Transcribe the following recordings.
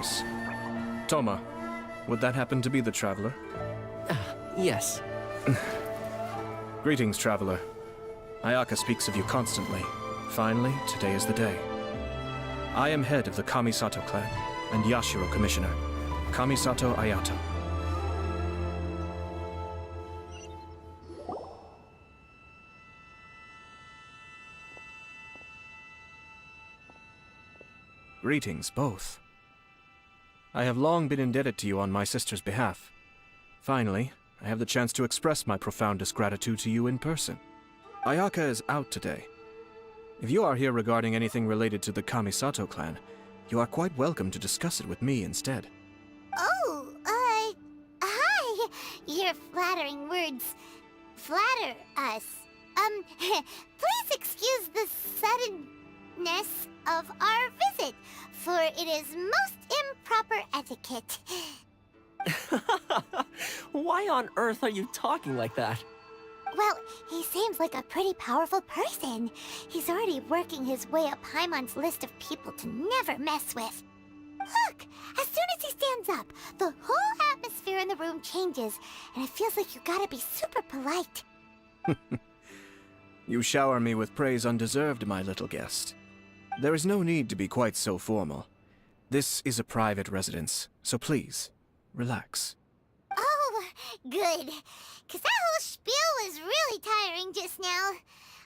voice. Toma, would that happen to be the traveler? Yes. Greetings, traveler. Ayaka speaks of you constantly. Finally, today is the day. I am head of the Kamisato clan and Yashiro commissioner, Kamisato Ayato. Greetings, both. I have long been indebted to you on my sister's behalf. Finally, I have the chance to express my profoundest gratitude to you in person. Ayaka is out today. If you are here regarding anything related to the Kamisato clan, you are quite welcome to discuss it with me instead. Oh, hi! Your flattering words flatter us. Please excuse the suddenness of our visit, for it is most improper etiquette. Why on earth are you talking like that? Well, he seems like a pretty powerful person. He's already working his way up Paimon's list of people to never mess with. Look! As soon as he stands up, the whole atmosphere in the room changes, and it feels like you gotta be super polite. You shower me with praise undeserved, my little guest. There is no need to be quite so formal. This is a private residence, so please, relax. Oh, good. 'Cause that whole spiel was really tiring just now.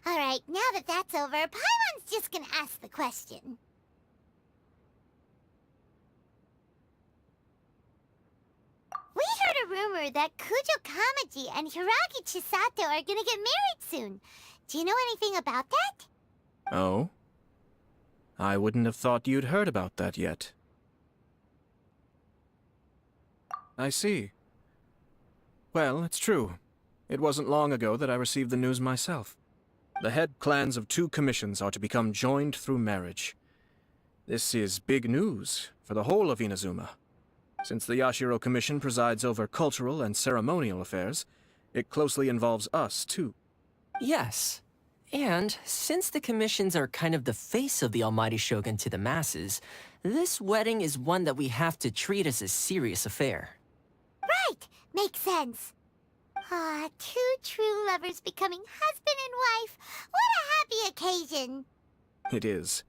Alright, now that that's over, Paimon's just gonna ask the question. We heard a rumor that Kujo Kamaji and Hiragi Chisato are gonna get married soon. Do you know anything about that? Oh? I wouldn't have thought you'd heard about that yet. I see. Well, it's true. It wasn't long ago that I received the news myself. The head clans of 2 commissions are to become joined through marriage. This is big news for the whole of Inazuma. Since the Yashiro Commission presides over cultural and ceremonial affairs, it closely involves us, too. Yes. And since the commissions are kind of the face of the Almighty Shogun to the masses, this wedding is one that we have to treat as a serious affair. Right! Makes sense. Ah, 2 true lovers becoming husband and wife. What a happy occasion! It is.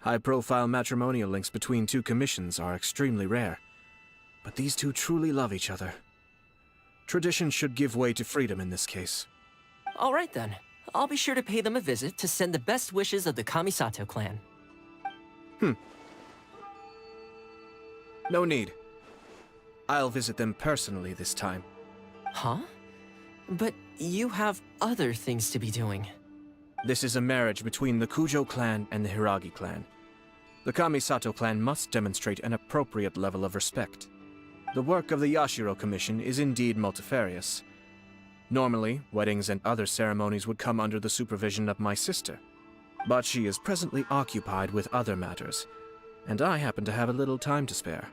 High-profile matrimonial links between 2 commissions are extremely rare. But these 2 truly love each other. Tradition should give way to freedom in this case. All right then. I'll be sure to pay them a visit to send the best wishes of the Kamisato clan. No need. I'll visit them personally this time. Huh? But you have other things to be doing. This is a marriage between the Kujo clan and the Hiragi clan. The Kamisato clan must demonstrate an appropriate level of respect. The work of the Yashiro Commission is indeed multifarious. Normally, weddings and other ceremonies would come under the supervision of my sister. But she is presently occupied with other matters, and I happen to have a little time to spare.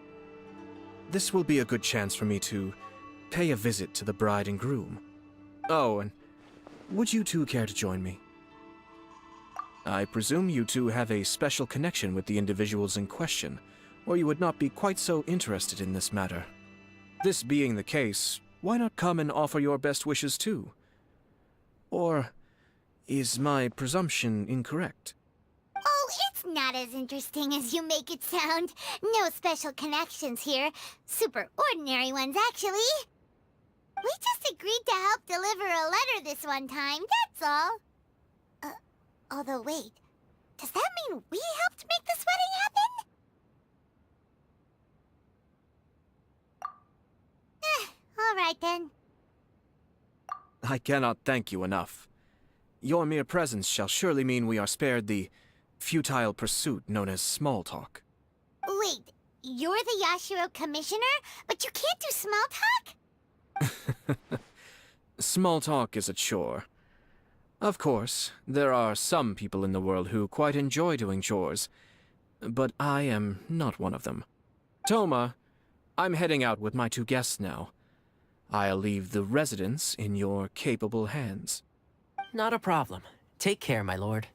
This will be a good chance for me to pay a visit to the bride and groom. Oh, and would you 2 care to join me? I presume you 2 have a special connection with the individuals in question, or you would not be quite so interested in this matter. This being the case, why not come and offer your best wishes too? Or is my presumption incorrect? Oh, it's not as interesting as you make it sound. No special connections here. Super ordinary ones, actually. We just agreed to help deliver a letter this one time, that's all. Although wait, does that mean we helped make this wedding happen? All right then. I cannot thank you enough. Your mere presence shall surely mean we are spared the futile pursuit known as small talk. Wait, you're the Yashiro Commissioner, but you can't do small talk? Small talk is a chore. Of course, there are some people in the world who quite enjoy doing chores, but I am not one of them. Toma, I'm heading out with my 2 guests now. I'll leave the residence in your capable hands. Not a problem. Take care, my lord.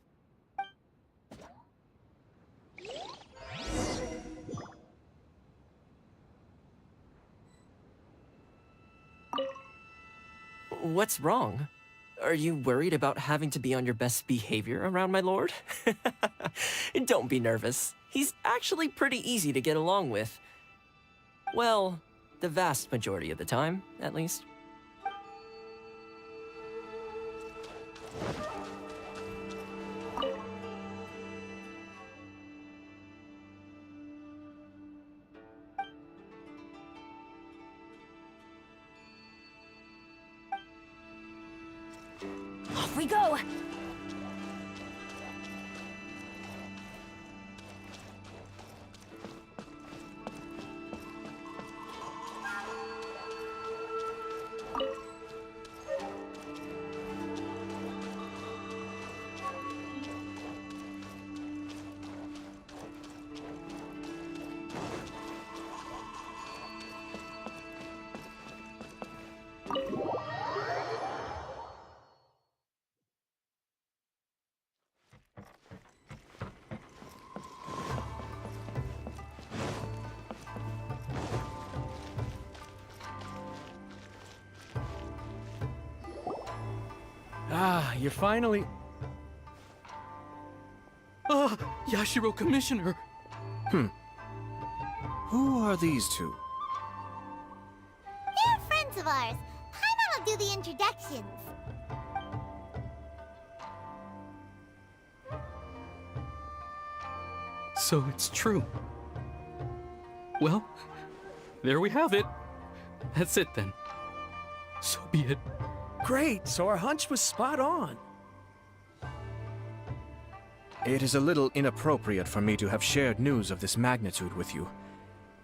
What's wrong? Are you worried about having to be on your best behavior around my lord? Don't be nervous. He's actually pretty easy to get along with. Well, the vast majority of the time, at least. Off we go! Ah, you're finally... Ah, Yashiro Commissioner! Who are these two? They're friends of ours. Paimon will do the introductions. So it's true. Well, there we have it. That's it then. So be it. Great, so our hunch was spot on. It is a little inappropriate for me to have shared news of this magnitude with you,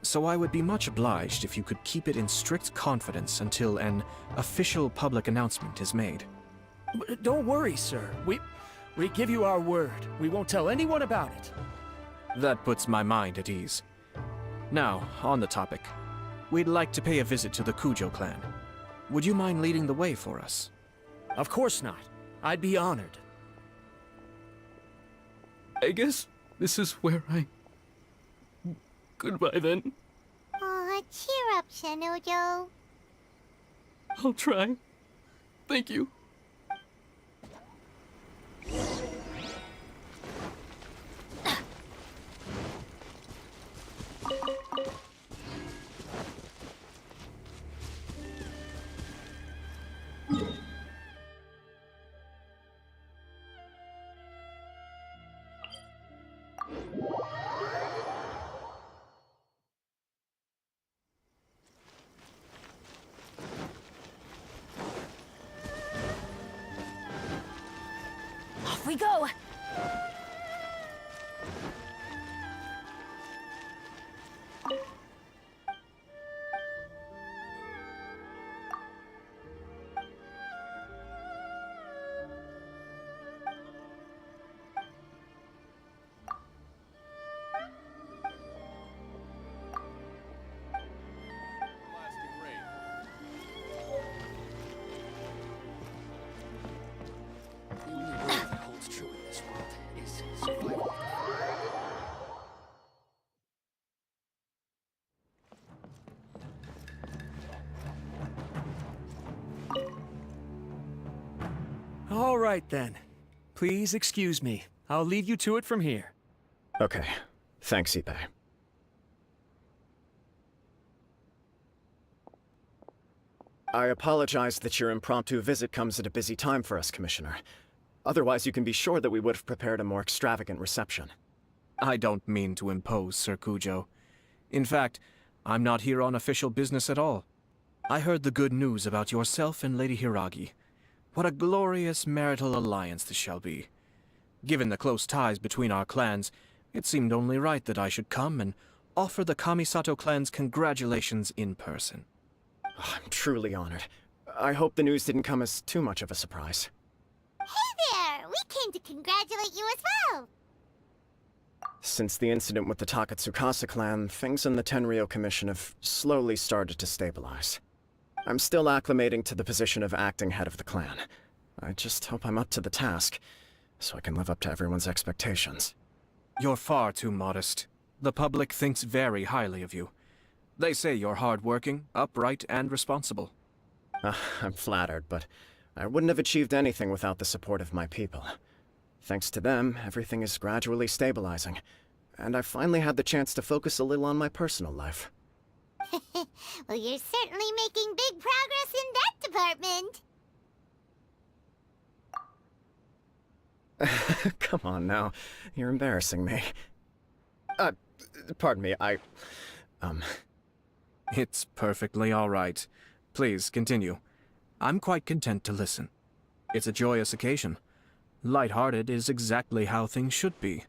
so I would be much obliged if you could keep it in strict confidence until an official public announcement is made. Don't worry, sir. We give you our word. We won't tell anyone about it. That puts my mind at ease. Now, on the topic. We'd like to pay a visit to the Kujo clan. Would you mind leading the way for us? Of course not. I'd be honored. I guess this is where I... Goodbye then. Aw, cheer up, Shanojo. I'll try. Thank you. Off we go! The only rule that holds true in this world is survival. All right, then. Please excuse me. I'll leave you to it from here. Okay. Thanks, Ippei. I apologize that your impromptu visit comes at a busy time for us, Commissioner. Otherwise, you can be sure that we would have prepared a more extravagant reception. I don't mean to impose, Sir Kujo. In fact, I'm not here on official business at all. I heard the good news about yourself and Lady Hiragi. What a glorious marital alliance this shall be. Given the close ties between our clans, it seemed only right that I should come and offer the Kamisato clan's congratulations in person. I'm truly honored. I hope the news didn't come as too much of a surprise. Hey there! We came to congratulate you as well! Since the incident with the Takatsukasa clan, things in the Tenryou Commission have slowly started to stabilize. I'm still acclimating to the position of acting head of the clan. I just hope I'm up to the task, so I can live up to everyone's expectations. You're far too modest. The public thinks very highly of you. They say you're hardworking, upright, and responsible. I'm flattered, but I wouldn't have achieved anything without the support of my people. Thanks to them, everything is gradually stabilizing, and I've finally had the chance to focus a little on my personal life. Well, you're certainly making big progress in that department. Come on now, you're embarrassing me. Pardon me, It's perfectly all right. Please, continue. I'm quite content to listen. It's a joyous occasion. Light-hearted is exactly how things should be.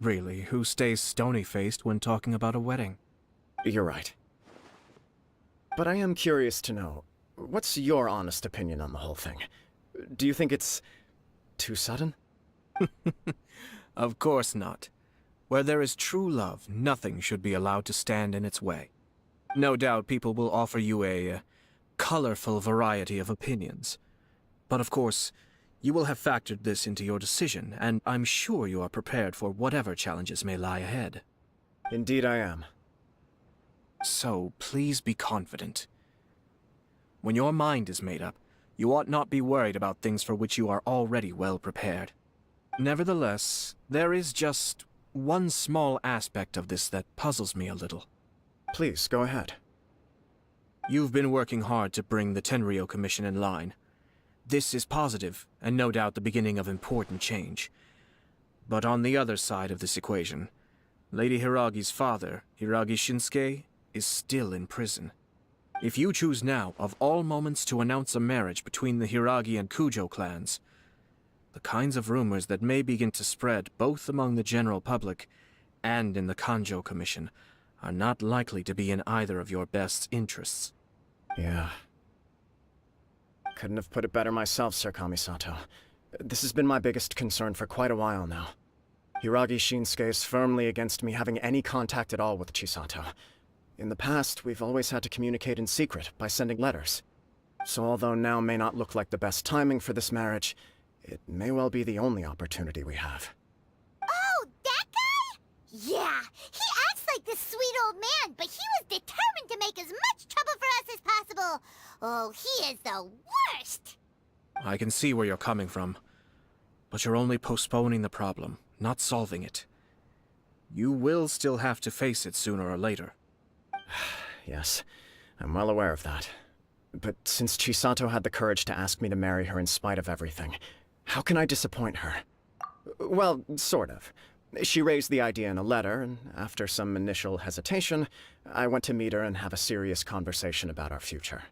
Really, who stays stony-faced when talking about a wedding? You're right. But I am curious to know, what's your honest opinion on the whole thing? Do you think it's too sudden? Of course not. Where there is true love, nothing should be allowed to stand in its way. No doubt people will offer you a colorful variety of opinions. But of course, you will have factored this into your decision, and I'm sure you are prepared for whatever challenges may lie ahead. Indeed I am. So, please be confident. When your mind is made up, you ought not be worried about things for which you are already well prepared. Nevertheless, there is just one small aspect of this that puzzles me a little. Please, go ahead. You've been working hard to bring the Tenryou Commission in line. This is positive, and no doubt the beginning of important change. But on the other side of this equation, Lady Hiragi's father, Hiragi Shinsuke, is still in prison. If you choose now, of all moments, to announce a marriage between the Hiragi and Kujo clans, the kinds of rumors that may begin to spread both among the general public and in the Kanjo Commission are not likely to be in either of your best interests. Yeah. Couldn't have put it better myself, Sir Kamisato. This has been my biggest concern for quite a while now. Hiragi Shinsuke is firmly against me having any contact at all with Chisato. In the past, we've always had to communicate in secret by sending letters. So although now may not look like the best timing for this marriage, it may well be the only opportunity we have. Oh, that guy? Yeah, he acts like this sweet old man, but he was determined to make as much trouble for us as possible. Oh, he is the worst! I can see where you're coming from, but you're only postponing the problem, not solving it. You will still have to face it sooner or later. Yes, I'm well aware of that. But since Chisato had the courage to ask me to marry her in spite of everything, how can I disappoint her? Well, sort of. She raised the idea in a letter, and after some initial hesitation, I went to meet her and have a serious conversation about our future.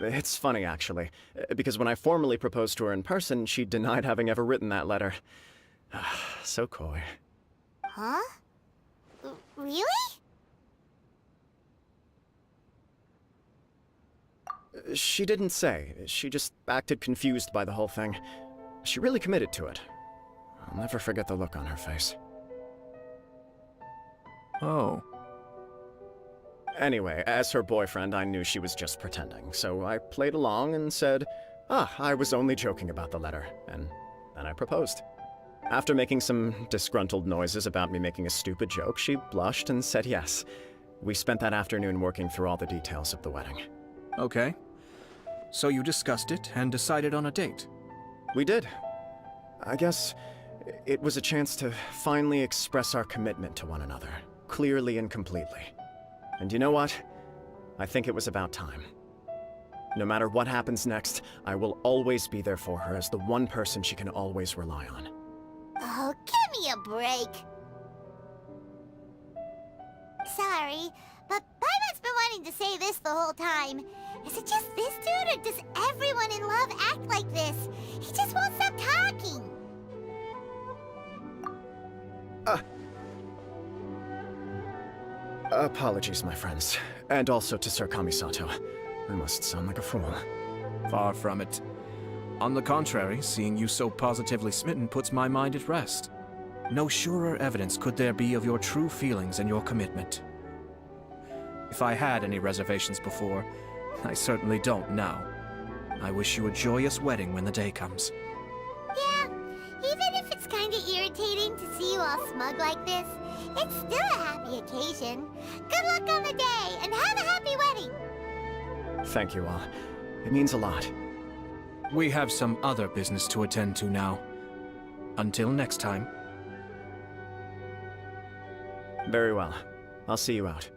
It's funny, actually, because when I formally proposed to her in person, she denied having ever written that letter. So coy. Huh? Really? She didn't say. She just acted confused by the whole thing. She really committed to it. I'll never forget the look on her face. Oh. Anyway, as her boyfriend, I knew she was just pretending, so I played along and said, I was only joking about the letter, and then I proposed. After making some disgruntled noises about me making a stupid joke, she blushed and said yes. We spent that afternoon working through all the details of the wedding. Okay. So you discussed it and decided on a date? We did. I guess it was a chance to finally express our commitment to one another, clearly and completely. And you know what? I think it was about time. No matter what happens next, I will always be there for her as the one person she can always rely on. Oh, give me a break. Sorry, but Paimon's been wanting to say this the whole time. Is it just this dude, or does everyone in love act like this? He just won't stop talking. Apologies, my friends. And also to Sir Kamisato. I must sound like a fool. Far from it. On the contrary, seeing you so positively smitten puts my mind at rest. No surer evidence could there be of your true feelings and your commitment. If I had any reservations before, I certainly don't now. I wish you a joyous wedding when the day comes. Yeah, even if it's kinda irritating to see you all smug like this, it's still a happy occasion. Good luck on the day, and have a happy wedding! Thank you all. It means a lot. We have some other business to attend to now. Until next time. Very well. I'll see you out.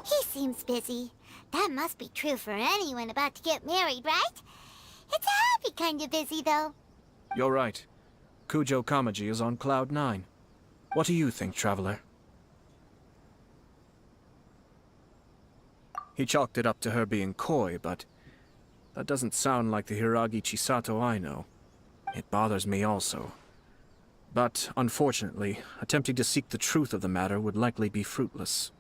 He seems busy. That must be true for anyone about to get married, right? It's a happy kind of busy, though. You're right. Kujo Kamaji is on cloud 9. What do you think, Traveler? He chalked it up to her being coy, but that doesn't sound like the Hiragi Chisato I know. It bothers me also. But, unfortunately, attempting to seek the truth of the matter would likely be fruitless.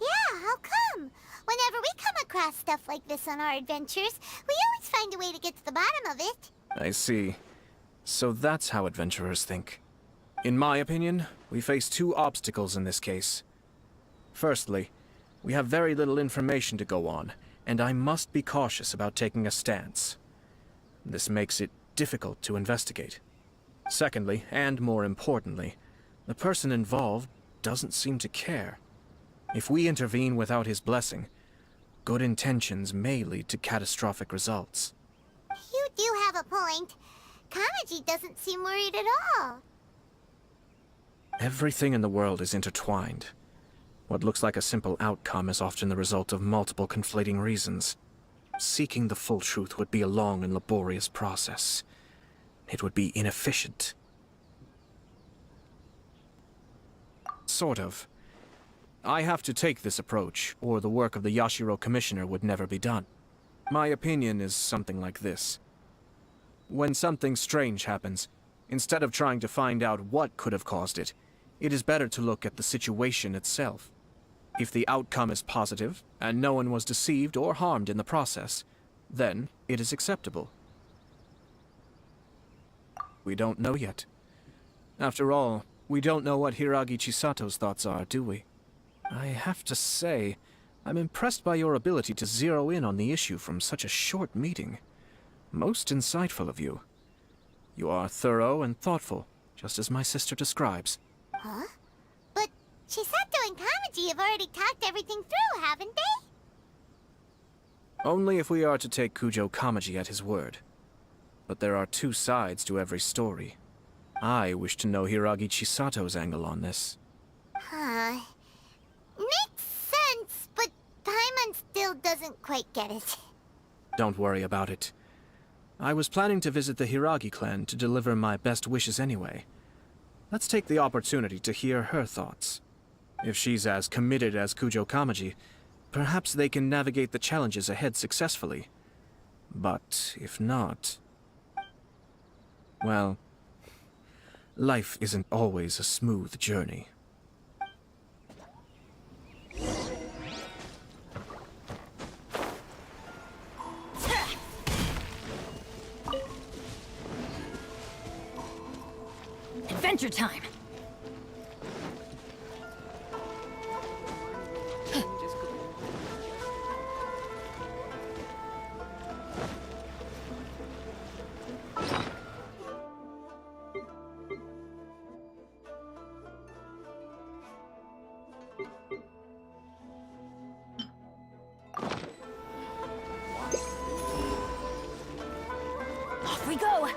Yeah, how come? Whenever we come across stuff like this on our adventures, we always find a way to get to the bottom of it. I see. So that's how adventurers think. In my opinion, we face two obstacles in this case. Firstly, we have very little information to go on, and I must be cautious about taking a stance. This makes it difficult to investigate. Secondly, and more importantly, the person involved doesn't seem to care. If we intervene without his blessing, good intentions may lead to catastrophic results. You do have a point. Kamaji doesn't seem worried at all. Everything in the world is intertwined. What looks like a simple outcome is often the result of multiple conflating reasons. Seeking the full truth would be a long and laborious process. It would be inefficient. Sort of. I have to take this approach, or the work of the Yashiro Commissioner would never be done. My opinion is something like this. When something strange happens, instead of trying to find out what could have caused it, it is better to look at the situation itself. If the outcome is positive, and no one was deceived or harmed in the process, then it is acceptable. We don't know yet. After all, we don't know what Hiragi Chisato's thoughts are, do we? I have to say, I'm impressed by your ability to zero in on the issue from such a short meeting. Most insightful of you. You are thorough and thoughtful, just as my sister describes. Huh? But Chisato and Kamaji have already talked everything through, haven't they? Only if we are to take Kujo Kamaji at his word. But there are two sides to every story. I wish to know Hiragi Chisato's angle on this. Huh. Makes sense, but Paimon still doesn't quite get it. Don't worry about it. I was planning to visit the Hiragi clan to deliver my best wishes anyway. Let's take the opportunity to hear her thoughts. If she's as committed as Kujo Kamaji, perhaps they can navigate the challenges ahead successfully. But if not... well, life isn't always a smooth journey. Adventure time! Off we go!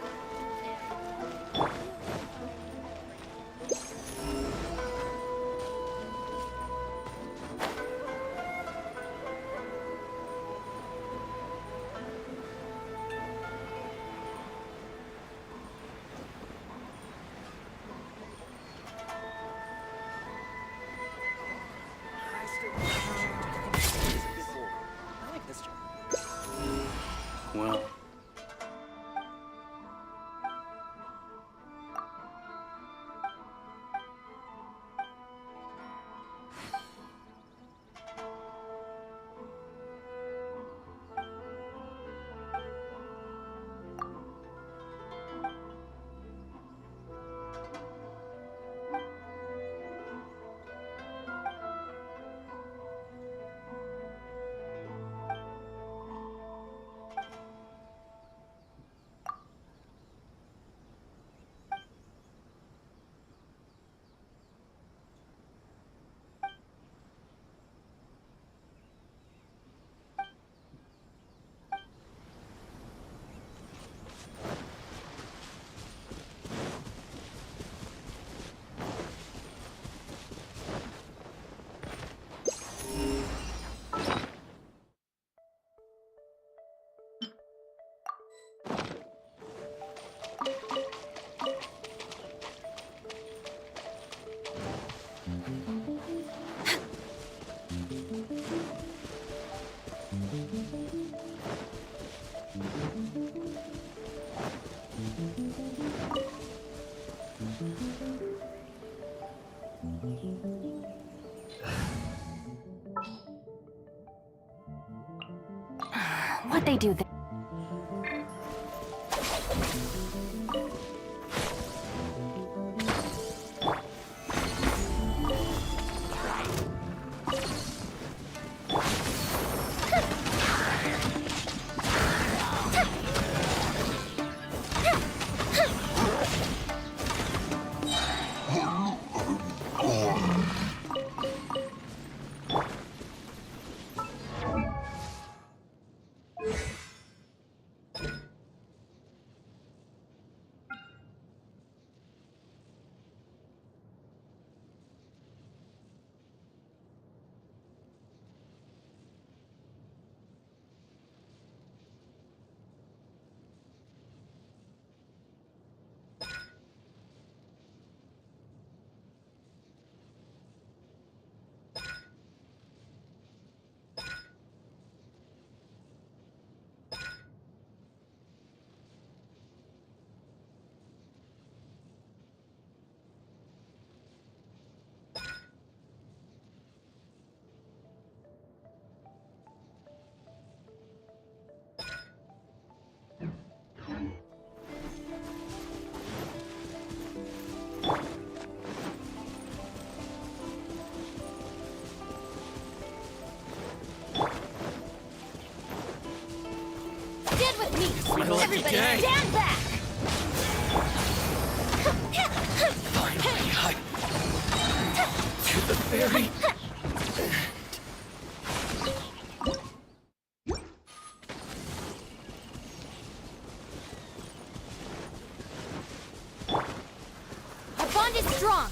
What they do there? Stand with me! My lucky Everybody day. stand back! Finally, to the very... Our bond is strong!